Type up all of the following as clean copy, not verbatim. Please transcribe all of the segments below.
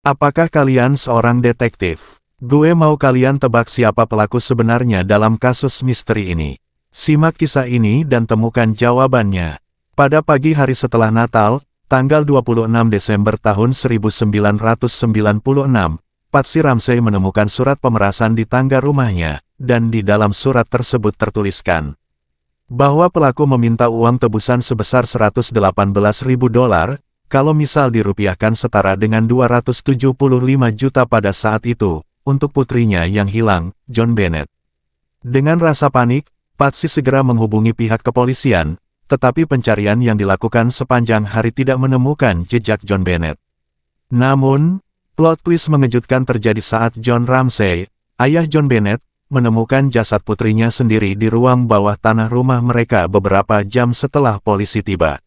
Apakah kalian seorang detektif? Gue mau kalian tebak siapa pelaku sebenarnya dalam kasus misteri ini. Simak kisah ini dan temukan jawabannya. Pada pagi hari setelah Natal, tanggal 26 Desember tahun 1996, Patsy Ramsey menemukan surat pemerasan di tangga rumahnya, dan di dalam surat tersebut tertuliskan bahwa pelaku meminta uang tebusan sebesar $118.000, kalau misal dirupiahkan setara dengan 275 juta pada saat itu, untuk putrinya yang hilang, John Bennett. Dengan rasa panik, Patsy segera menghubungi pihak kepolisian, tetapi pencarian yang dilakukan sepanjang hari tidak menemukan jejak John Bennett. Namun, plot twist mengejutkan terjadi saat John Ramsey, ayah John Bennett, menemukan jasad putrinya sendiri di ruang bawah tanah rumah mereka beberapa jam setelah polisi tiba.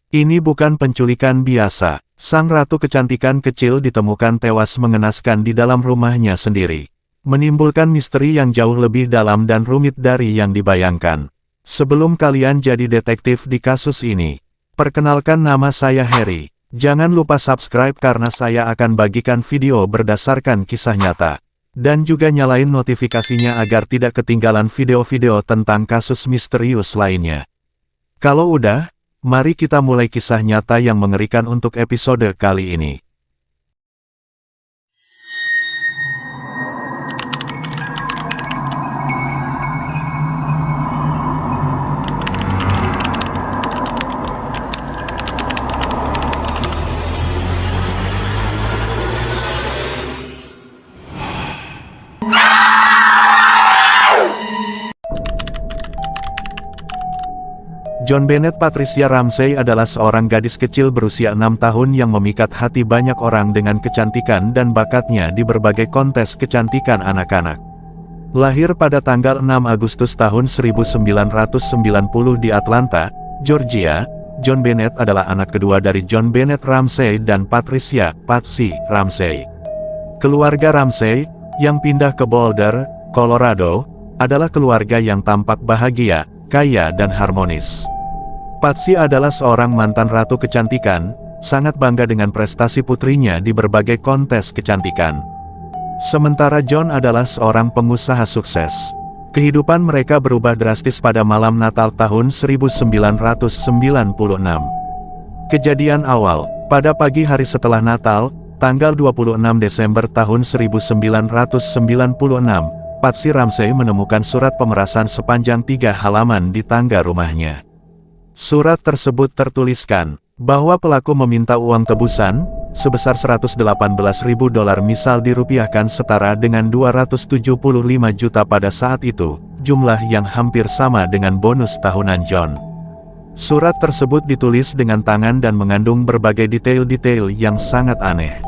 Ini bukan penculikan biasa. Sang ratu kecantikan kecil ditemukan tewas mengenaskan di dalam rumahnya sendiri, menimbulkan misteri yang jauh lebih dalam dan rumit dari yang dibayangkan. Sebelum kalian jadi detektif di kasus ini, perkenalkan, nama saya Harry. Jangan lupa subscribe karena saya akan bagikan video berdasarkan kisah nyata. Dan juga nyalain notifikasinya agar tidak ketinggalan video-video tentang kasus misterius lainnya. Kalau udah, mari kita mulai kisah nyata yang mengerikan untuk episode kali ini. John Bennett Patricia Ramsey adalah seorang gadis kecil berusia 6 tahun yang memikat hati banyak orang dengan kecantikan dan bakatnya di berbagai kontes kecantikan anak-anak. Lahir pada tanggal 6 Agustus tahun 1990 di Atlanta, Georgia, John Bennett adalah anak kedua dari John Bennett Ramsey dan Patricia "Patsy" Ramsey. Keluarga Ramsey, yang pindah ke Boulder, Colorado, adalah keluarga yang tampak bahagia, kaya dan harmonis. Patsy adalah seorang mantan ratu kecantikan, sangat bangga dengan prestasi putrinya di berbagai kontes kecantikan. Sementara John adalah seorang pengusaha sukses. Kehidupan mereka berubah drastis pada malam Natal tahun 1996. Kejadian awal, pada pagi hari setelah Natal, tanggal 26 Desember tahun 1996, Patsy Ramsey menemukan surat pemerasan sepanjang 3 halaman di tangga rumahnya. Surat tersebut tertuliskan bahwa pelaku meminta uang tebusan sebesar $118.000 misal dirupiahkan setara dengan 275 juta pada saat itu, jumlah yang hampir sama dengan bonus tahunan John. Surat tersebut ditulis dengan tangan dan mengandung berbagai detail-detail yang sangat aneh,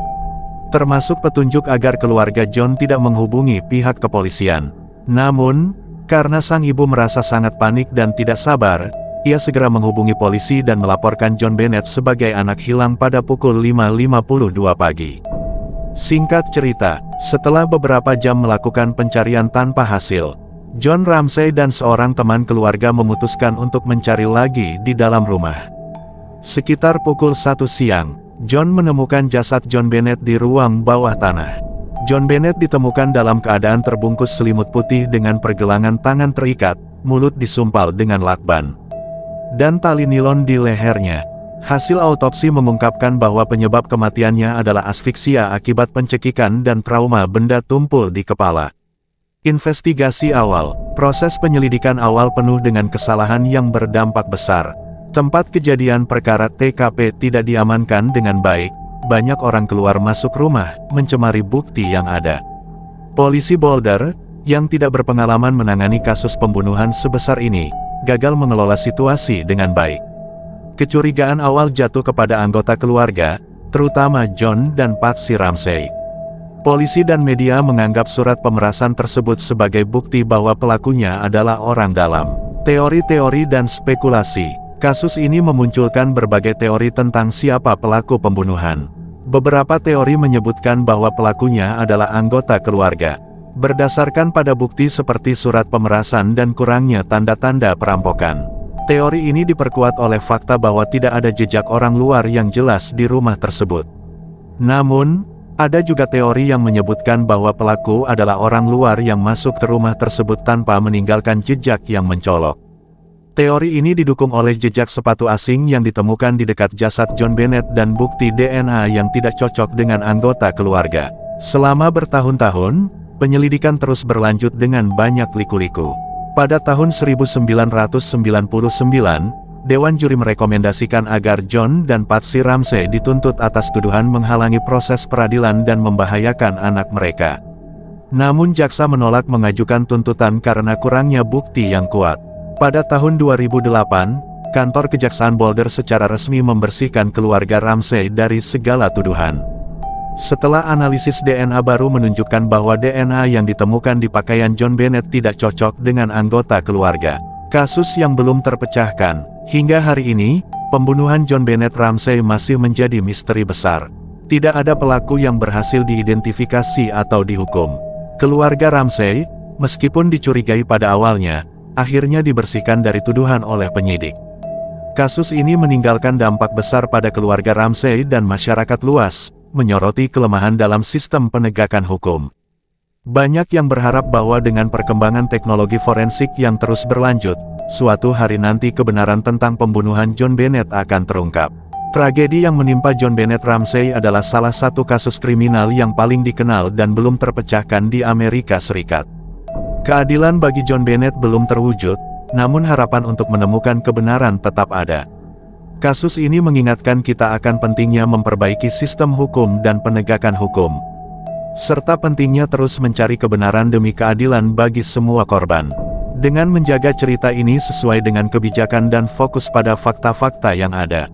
termasuk petunjuk agar keluarga John tidak menghubungi pihak kepolisian. Namun, karena sang ibu merasa sangat panik dan tidak sabar, ia segera menghubungi polisi dan melaporkan John Bennett sebagai anak hilang pada pukul 5.52 pagi. Singkat cerita, setelah beberapa jam melakukan pencarian tanpa hasil, John Ramsey dan seorang teman keluarga memutuskan untuk mencari lagi di dalam rumah. Sekitar pukul 1 siang, John menemukan jasad John Bennett di ruang bawah tanah. John Bennett ditemukan dalam keadaan terbungkus selimut putih dengan pergelangan tangan terikat, mulut disumpal dengan lakban, dan tali nilon di lehernya. Hasil autopsi mengungkapkan bahwa penyebab kematiannya adalah asfiksia akibat pencekikan dan trauma benda tumpul di kepala. Investigasi awal, proses penyelidikan awal penuh dengan kesalahan yang berdampak besar. Tempat kejadian perkara TKP tidak diamankan dengan baik, banyak orang keluar masuk rumah, mencemari bukti yang ada. Polisi Boulder, yang tidak berpengalaman menangani kasus pembunuhan sebesar ini, gagal mengelola situasi dengan baik. Kecurigaan awal jatuh kepada anggota keluarga, terutama John dan Patsy Ramsey. Polisi dan media menganggap surat pemerasan tersebut sebagai bukti bahwa pelakunya adalah orang dalam. Teori-teori dan spekulasi. Kasus ini memunculkan berbagai teori tentang siapa pelaku pembunuhan. Beberapa teori menyebutkan bahwa pelakunya adalah anggota keluarga, berdasarkan pada bukti seperti surat pemerasan dan kurangnya tanda-tanda perampokan. Teori ini diperkuat oleh fakta bahwa tidak ada jejak orang luar yang jelas di rumah tersebut. Namun, Ada juga teori yang menyebutkan bahwa pelaku adalah orang luar yang masuk ke rumah tersebut tanpa meninggalkan jejak yang mencolok. Teori ini didukung oleh jejak sepatu asing yang ditemukan di dekat jasad John Bennett dan bukti DNA yang tidak cocok dengan anggota keluarga. Selama bertahun-tahun, penyelidikan terus berlanjut dengan banyak liku-liku. Pada tahun 1999, Dewan Juri merekomendasikan agar John dan Patsy Ramsey dituntut atas tuduhan menghalangi proses peradilan dan membahayakan anak mereka. Namun jaksa menolak mengajukan tuntutan karena kurangnya bukti yang kuat. Pada tahun 2008, kantor Kejaksaan Boulder secara resmi membersihkan keluarga Ramsey dari segala tuduhan. Setelah analisis DNA baru menunjukkan bahwa DNA yang ditemukan di pakaian John Bennett tidak cocok dengan anggota keluarga. Kasus yang belum terpecahkan. Hingga hari ini, pembunuhan John Bennett Ramsey masih menjadi misteri besar. Tidak ada pelaku yang berhasil diidentifikasi atau dihukum. Keluarga Ramsey, meskipun dicurigai pada awalnya, akhirnya dibersihkan dari tuduhan oleh penyidik. Kasus ini meninggalkan dampak besar pada keluarga Ramsey dan masyarakat luas, menyoroti kelemahan dalam sistem penegakan hukum. Banyak yang berharap bahwa dengan perkembangan teknologi forensik yang terus berlanjut, suatu hari nanti kebenaran tentang pembunuhan John Bennett akan terungkap. Tragedi yang menimpa John Bennett Ramsey adalah salah satu kasus kriminal yang paling dikenal dan belum terpecahkan di Amerika Serikat. Keadilan bagi John Bennett belum terwujud, namun harapan untuk menemukan kebenaran tetap ada. Kasus ini mengingatkan kita akan pentingnya memperbaiki sistem hukum dan penegakan hukum, serta pentingnya terus mencari kebenaran demi keadilan bagi semua korban. Dengan menjaga cerita ini sesuai dengan kebijakan dan fokus pada fakta-fakta yang ada,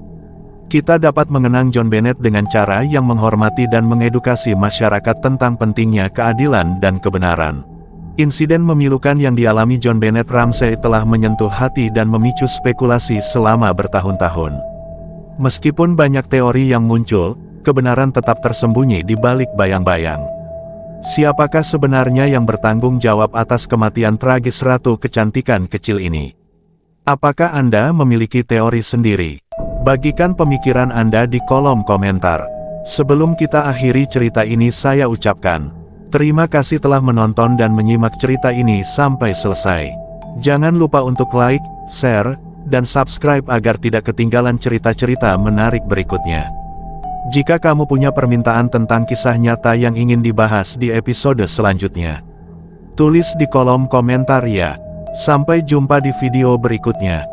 kita dapat mengenang John Bennett dengan cara yang menghormati dan mengedukasi masyarakat tentang pentingnya keadilan dan kebenaran. Insiden memilukan yang dialami John Bennett Ramsey telah menyentuh hati dan memicu spekulasi selama bertahun-tahun. Meskipun banyak teori yang muncul, kebenaran tetap tersembunyi di balik bayang-bayang. Siapakah sebenarnya yang bertanggung jawab atas kematian tragis Ratu Kecantikan kecil ini? Apakah Anda memiliki teori sendiri? Bagikan pemikiran Anda di kolom komentar. Sebelum kita akhiri cerita ini, saya ucapkan terima kasih telah menonton dan menyimak cerita ini sampai selesai. Jangan lupa untuk like, share, dan subscribe agar tidak ketinggalan cerita-cerita menarik berikutnya. Jika kamu punya permintaan tentang kisah nyata yang ingin dibahas di episode selanjutnya, tulis di kolom komentar ya. Sampai jumpa di video berikutnya.